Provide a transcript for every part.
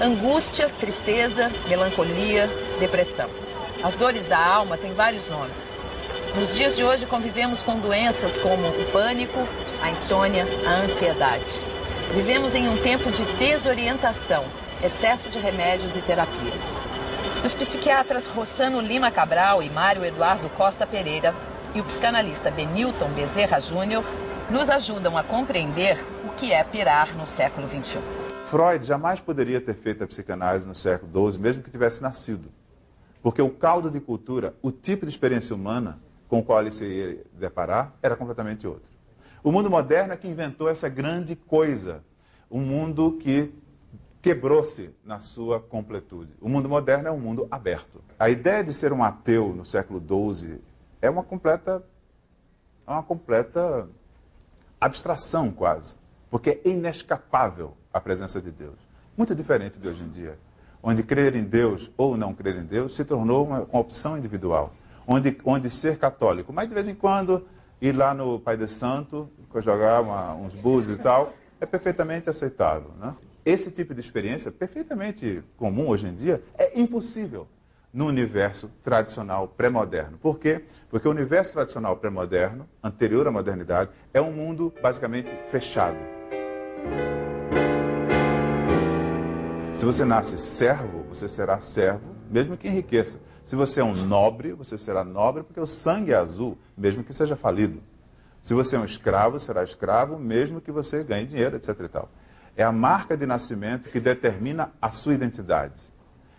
Angústia, tristeza, melancolia, depressão. As dores da alma têm vários nomes. Nos dias de hoje convivemos com doenças como o pânico, a insônia, a ansiedade. Vivemos em um tempo de desorientação, excesso de remédios e terapias. Os psiquiatras Rossano Lima Cabral e Mário Eduardo Costa Pereira e o psicanalista Benilton Bezerra Júnior nos ajudam a compreender o que é pirar no século XXI. Freud jamais poderia ter feito a psicanálise no século XII, mesmo que tivesse nascido. Porque o caldo de cultura, o tipo de experiência humana com o qual ele se ia deparar, era completamente outro. O mundo moderno é que inventou essa grande coisa. Um mundo que quebrou-se na sua completude. O mundo moderno é um mundo aberto. A ideia de ser um ateu no século XII é uma completa abstração quase, porque é inescapável a presença de Deus. Muito diferente de hoje em dia, onde crer em Deus ou não crer em Deus se tornou uma opção individual, onde ser católico, mas de vez em quando ir lá no Pai de Santo, jogar uns búzios e tal, é perfeitamente aceitável, né? Esse tipo de experiência, perfeitamente comum hoje em dia, é impossível no universo tradicional pré-moderno. Por quê? Porque o universo tradicional pré-moderno, anterior à modernidade, é um mundo basicamente fechado. Se você nasce servo, você será servo, mesmo que enriqueça. Se você é um nobre, você será nobre porque o sangue é azul, mesmo que seja falido. Se você é um escravo, será escravo, mesmo que você ganhe dinheiro, etc. e tal. É a marca de nascimento que determina a sua identidade.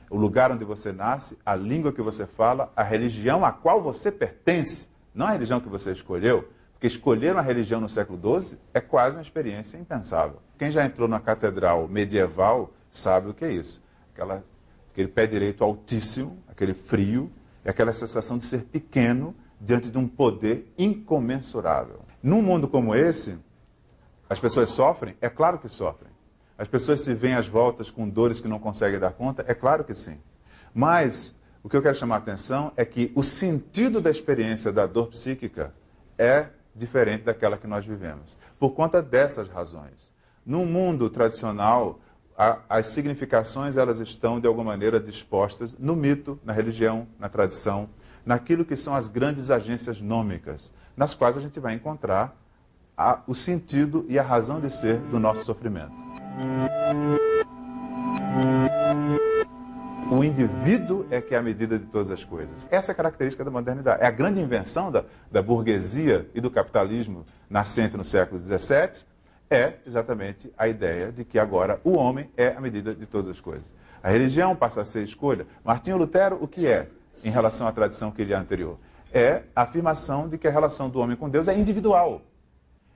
O lugar onde você nasce, a língua que você fala, a religião a qual você pertence, não a religião que você escolheu, porque escolher uma religião no século XII é quase uma experiência impensável. Quem já entrou numa catedral medieval sabe o que é isso. Aquele pé direito altíssimo, aquele frio, e aquela sensação de ser pequeno diante de um poder incomensurável. Num mundo como esse, as pessoas sofrem? É claro que sofrem. As pessoas se veem às voltas com dores que não conseguem dar conta? É claro que sim. Mas o que eu quero chamar a atenção é que o sentido da experiência da dor psíquica é diferente daquela que nós vivemos, por conta dessas razões. No mundo tradicional, as significações elas estão, de alguma maneira, dispostas no mito, na religião, na tradição, naquilo que são as grandes agências nômicas, nas quais a gente vai encontrar o sentido e a razão de ser do nosso sofrimento. O indivíduo é que é a medida de todas as coisas. Essa é a característica da modernidade. É a grande invenção da burguesia e do capitalismo nascente no século XVII, é exatamente a ideia de que agora o homem é a medida de todas as coisas. A religião passa a ser escolha. Martinho Lutero, o que é em relação à tradição que lhe é anterior? É a afirmação de que a relação do homem com Deus é individual,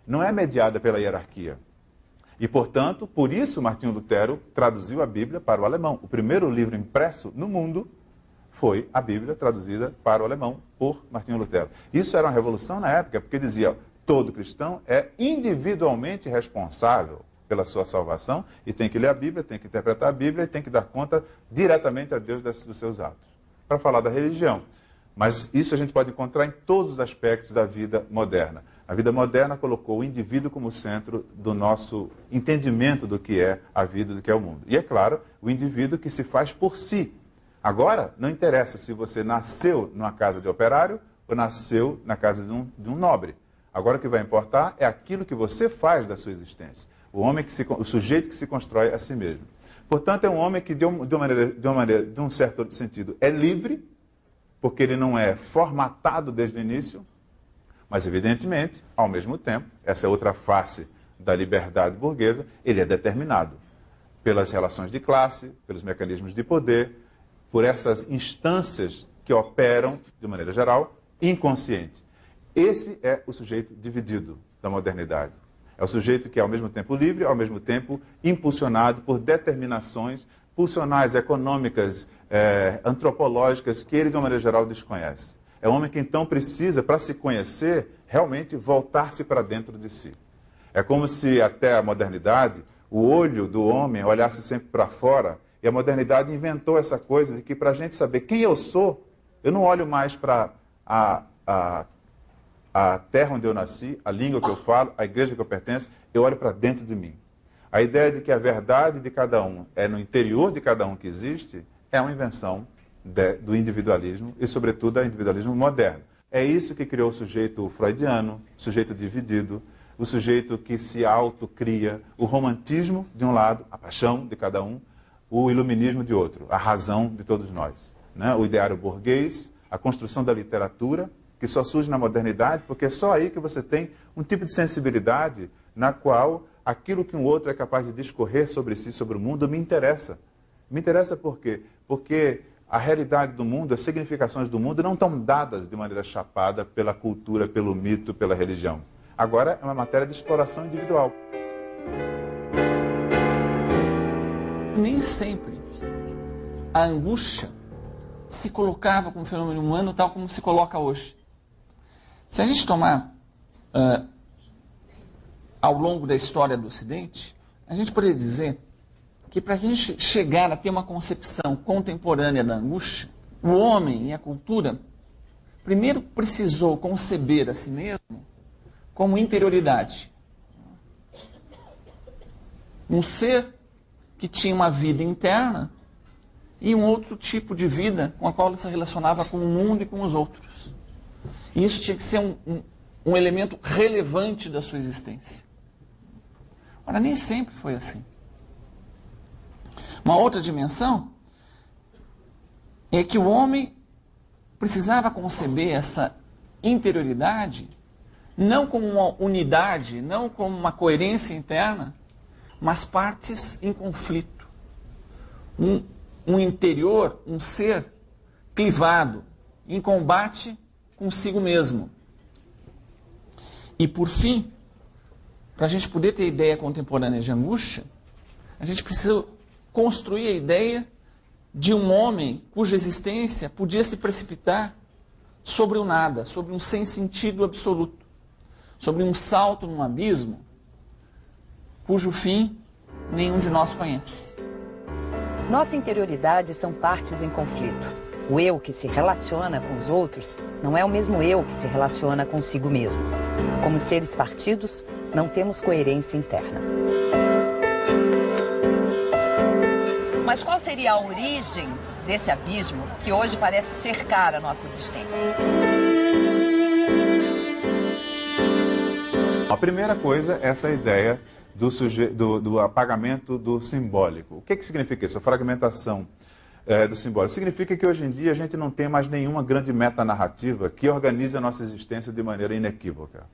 não é mediada pela hierarquia. E, portanto, por isso Martinho Lutero traduziu a Bíblia para o alemão. O primeiro livro impresso no mundo foi a Bíblia traduzida para o alemão por Martinho Lutero. Isso era uma revolução na época, porque dizia: todo cristão é individualmente responsável pela sua salvação e tem que ler a Bíblia, tem que interpretar a Bíblia e tem que dar conta diretamente a Deus dos seus atos. Para falar da religião. Mas isso a gente pode encontrar em todos os aspectos da vida moderna. A vida moderna colocou o indivíduo como centro do nosso entendimento do que é a vida, do que é o mundo. E, é claro, o indivíduo que se faz por si. Agora, não interessa se você nasceu numa casa de operário ou nasceu na casa de um nobre. Agora o que vai importar é aquilo que você faz da sua existência. O sujeito que se constrói a si mesmo. Portanto, é um homem que, de um certo sentido, é livre, porque ele não é formatado desde o início, mas, evidentemente, ao mesmo tempo, essa é outra face da liberdade burguesa, ele é determinado pelas relações de classe, pelos mecanismos de poder, por essas instâncias que operam, de maneira geral, inconsciente. Esse é o sujeito dividido da modernidade. É o sujeito que é, ao mesmo tempo, livre, ao mesmo tempo, impulsionado por determinações pulsionais, econômicas, antropológicas, que ele, de uma maneira geral, desconhece. É um homem que, então, precisa, para se conhecer, realmente voltar-se para dentro de si. É como se, até a modernidade, o olho do homem olhasse sempre para fora, e a modernidade inventou essa coisa de que, para a gente saber quem eu sou, eu não olho mais para a terra onde eu nasci, a língua que eu falo, a igreja que eu pertenço, eu olho para dentro de mim. A ideia de que a verdade de cada um é no interior de cada um que existe é uma invenção do individualismo e, sobretudo, do individualismo moderno. É isso que criou o sujeito freudiano, o sujeito dividido, o sujeito que se autocria, o romantismo de um lado, a paixão de cada um, o iluminismo de outro, a razão de todos nós, né? O ideário burguês, a construção da literatura, que só surge na modernidade, porque é só aí que você tem um tipo de sensibilidade na qual aquilo que um outro é capaz de discorrer sobre si, sobre o mundo, me interessa. Me interessa por quê? Porque a realidade do mundo, as significações do mundo não estão dadas de maneira chapada pela cultura, pelo mito, pela religião. Agora é uma matéria de exploração individual. Nem sempre a angústia se colocava como fenômeno humano tal como se coloca hoje. Se a gente tomar ao longo da história do Ocidente, a gente poderia dizer que para a gente chegar a ter uma concepção contemporânea da angústia, o homem e a cultura primeiro precisou conceber a si mesmo como interioridade. Um ser que tinha uma vida interna e um outro tipo de vida com a qual ele se relacionava com o mundo e com os outros. E isso tinha que ser um elemento relevante da sua existência. Ora, nem sempre foi assim. Uma outra dimensão é que o homem precisava conceber essa interioridade não como uma unidade, não como uma coerência interna, mas partes em conflito. Um interior, um ser clivado, em combate consigo mesmo. E por fim, para a gente poder ter ideia contemporânea de angústia, a gente precisa construir a ideia de um homem cuja existência podia se precipitar sobre o nada, sobre um sem sentido absoluto, sobre um salto num abismo cujo fim nenhum de nós conhece. Nossa interioridade são partes em conflito. O eu que se relaciona com os outros não é o mesmo eu que se relaciona consigo mesmo. Como seres partidos, não temos coerência interna. Mas qual seria a origem desse abismo que hoje parece cercar a nossa existência? A primeira coisa é essa ideia do apagamento do simbólico. O que significa isso? A fragmentação do simbólico. Significa que hoje em dia a gente não tem mais nenhuma grande metanarrativa que organize a nossa existência de maneira inequívoca.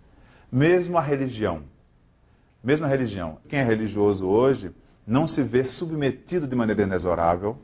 Mesmo a religião. Quem é religioso hoje não se vê submetido de maneira inexorável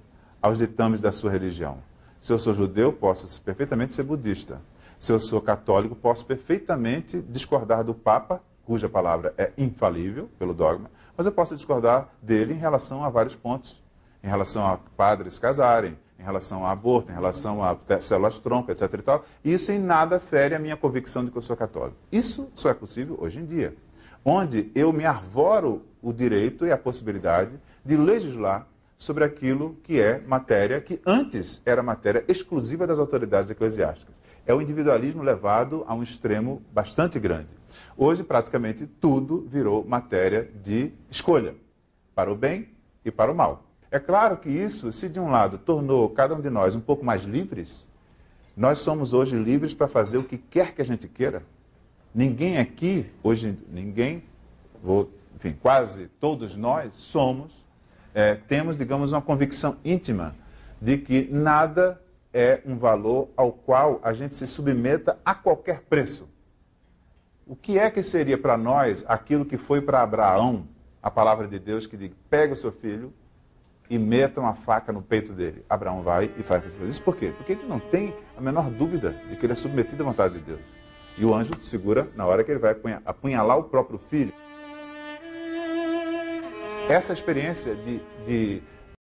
aos ditames da sua religião. Se eu sou judeu, posso perfeitamente ser budista. Se eu sou católico, posso perfeitamente discordar do Papa, cuja palavra é infalível pelo dogma, mas eu posso discordar dele em relação a vários pontos. Em relação a padres casarem, em relação a aborto, em relação a células-tronco, etc. e tal. E isso em nada fere a minha convicção de que eu sou católico. Isso só é possível hoje em dia, onde eu me arvoro o direito e a possibilidade de legislar sobre aquilo que é matéria que antes era matéria exclusiva das autoridades eclesiásticas. É o individualismo levado a um extremo bastante grande. Hoje, praticamente, tudo virou matéria de escolha, para o bem e para o mal. É claro que isso, se de um lado tornou cada um de nós um pouco mais livres, nós somos hoje livres para fazer o que quer que a gente queira. Ninguém aqui, hoje, quase todos nós temos, digamos, uma convicção íntima de que nada é um valor ao qual a gente se submeta a qualquer preço. O que é que seria para nós aquilo que foi para Abraão, a palavra de Deus que diz, pega o seu filho e meta uma faca no peito dele. Abraão vai e faz isso. Por quê? Porque ele não tem a menor dúvida de que ele é submetido à vontade de Deus. E o anjo segura na hora que ele vai apunhalar o próprio filho. Essa experiência de